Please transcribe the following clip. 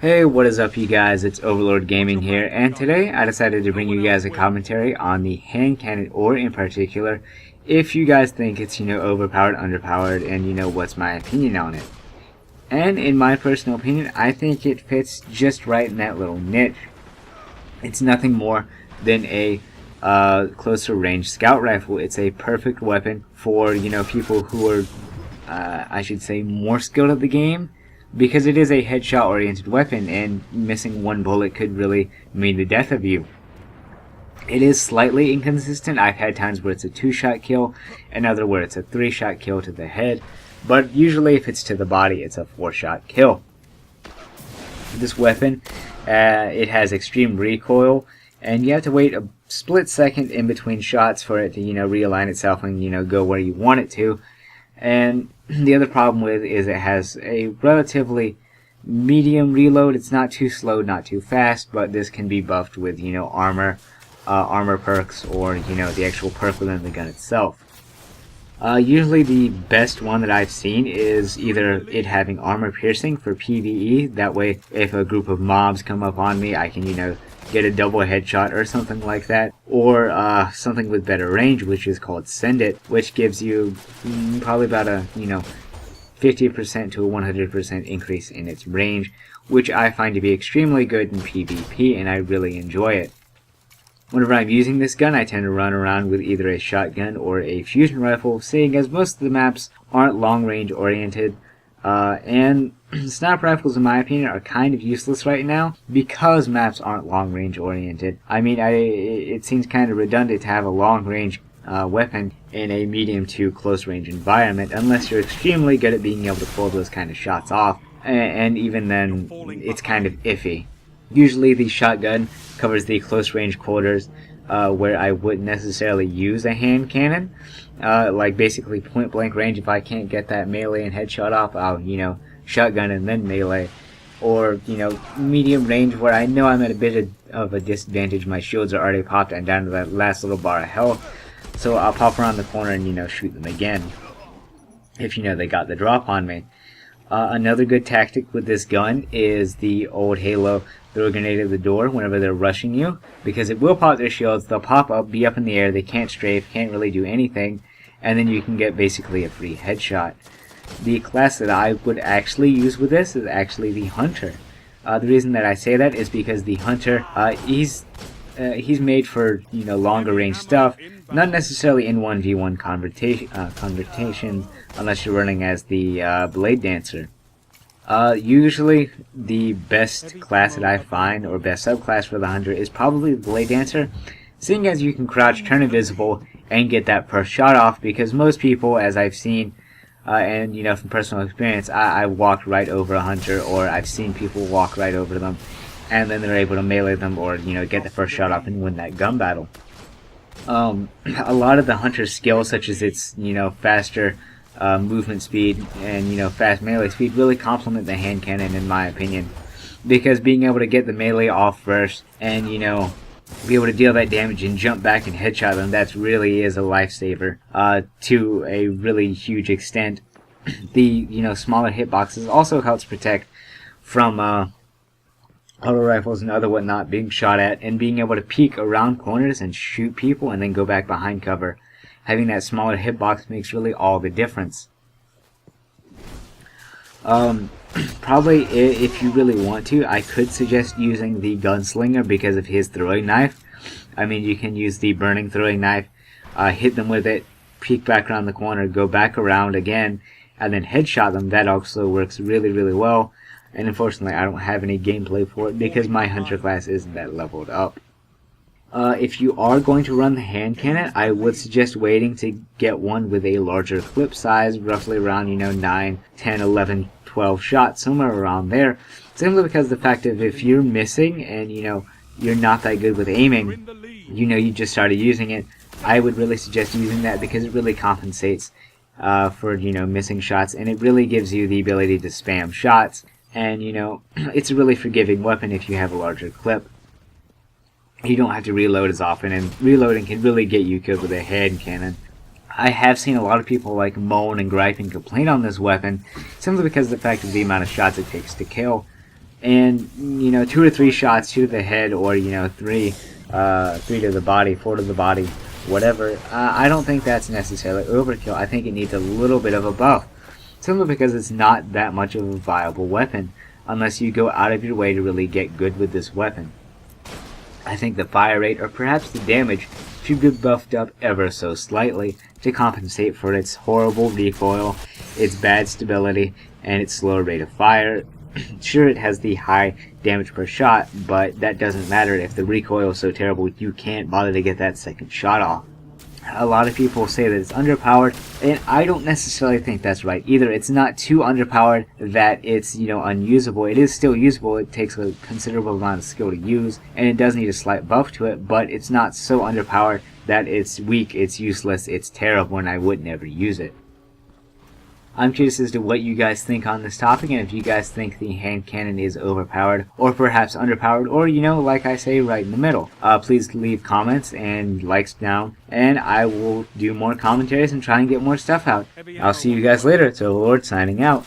Hey, what is up you guys? It's Overlord Gaming here, and today I decided to bring you guys a commentary on the hand cannon, or in particular, if you guys think it's, overpowered, underpowered, and what's my opinion on it. And in my personal opinion, I think it fits just right in that little niche. It's nothing more than a closer range scout rifle. It's a perfect weapon for, people who are, I should say, more skilled at the game, because it is a headshot oriented weapon and missing one bullet could really mean the death of you. It is slightly inconsistent. I've had times where it's a 2-shot kill, and other where it's a 3-shot kill to the head, but usually if it's to the body it's a 4-shot kill. This weapon, it has extreme recoil, and you have to wait a split second in between shots for it to realign itself and go where you want it to. And the other problem with it is it has a relatively medium reload. It's not too slow, not too fast, but this can be buffed with armor perks, or the actual perk within the gun itself. Usually the best one that I've seen is either it having armor piercing for PvE. That way if a group of mobs come up on me, I can get a double headshot or something like that, or something with better range, which is called Send It, which gives you probably about a 50% to a 100% increase in its range, which I find to be extremely good in PvP, and I really enjoy it. Whenever I'm using this gun, I tend to run around with either a shotgun or a fusion rifle, seeing as most of the maps aren't long range oriented, and sniper rifles, in my opinion, are kind of useless right now because maps aren't long range oriented. I mean, it seems kind of redundant to have a long range weapon in a medium to close range environment, unless you're extremely good at being able to pull those kind of shots off, and even then it's kind of iffy. Usually the shotgun covers the close range quarters, where I wouldn't necessarily use a hand cannon. Like basically point blank range, if I can't get that melee and headshot off, I'll shotgun and then melee. Or medium range, where I know I'm at a bit of a disadvantage. My shields are already popped and down to that last little bar of health, so I'll pop around the corner and shoot them again if they got the drop on me. Another good tactic with this gun is the old Halo throw a grenade at the door whenever they're rushing you, because it will pop their shields. They'll pop up, be up in the air, they can't strafe, can't really do anything, and then you can get basically a free headshot. The class that I would actually use with this is actually the Hunter. The reason that I say that is because the Hunter, he's made for longer range stuff, not necessarily in 1v1 conversations, unless you're running as the Blade Dancer. Usually the best class that I find, or best subclass for the Hunter, is probably the Blade Dancer, seeing as you can crouch, turn invisible, and get that first shot off, because most people, as I've seen, and from personal experience, I walked right over a Hunter, or I've seen people walk right over them, and then they're able to melee them, or get the first shot off and win that gun battle. A lot of the Hunter's skills, such as its faster movement speed and fast melee speed, really complement the hand cannon, in my opinion, because being able to get the melee off first and be able to deal that damage and jump back and headshot them, that really is a lifesaver to a really huge extent. The smaller hitboxes also helps protect from auto rifles and other whatnot being shot at, and being able to peek around corners and shoot people and then go back behind cover. Having that smaller hitbox makes really all the difference. Probably, if you really want to, I could suggest using the Gunslinger because of his throwing knife. I mean, you can use the burning throwing knife, hit them with it, peek back around the corner, go back around again, and then headshot them. That also works really, really well. And unfortunately, I don't have any gameplay for it because my Hunter class isn't that leveled up. If you are going to run the hand cannon, I would suggest waiting to get one with a larger clip size, roughly around 9, 10, 11, 12 shots, somewhere around there. Simply because the fact of if you're missing and you're not that good with aiming, you just started using it, I would really suggest using that because it really compensates for missing shots, and it really gives you the ability to spam shots, and it's a really forgiving weapon if you have a larger clip. You don't have to reload as often, and reloading can really get you killed with a hand cannon. I have seen a lot of people like moan and gripe and complain on this weapon simply because of the fact of the amount of shots it takes to kill. and you know, 2 or 3 shots, 2 to the head, or you know, 3 to the body, 4 to the body, whatever. I don't think that's necessarily overkill. I think it needs a little bit of a buff, simply because it's not that much of a viable weapon unless you go out of your way to really get good with this weapon. I think the fire rate, or perhaps the damage, should be buffed up ever so slightly to compensate for its horrible recoil, its bad stability, and its slow rate of fire. Sure, it has the high damage per shot, but that doesn't matter if the recoil is so terrible you can't bother to get that second shot off. A lot of people say that it's underpowered, and I don't necessarily think that's right either. It's not too underpowered that it's, you know, unusable. It is still usable. It takes a considerable amount of skill to use, and it does need a slight buff to it, but it's not so underpowered that it's weak, it's useless, it's terrible, and I would never use it. I'm curious as to what you guys think on this topic, and if you guys think the hand cannon is overpowered, or perhaps underpowered, or, you know, like I say, right in the middle. Please leave comments and likes down, and I will do more commentaries and try and get more stuff out. I'll see you guys later. It's Overlord signing out.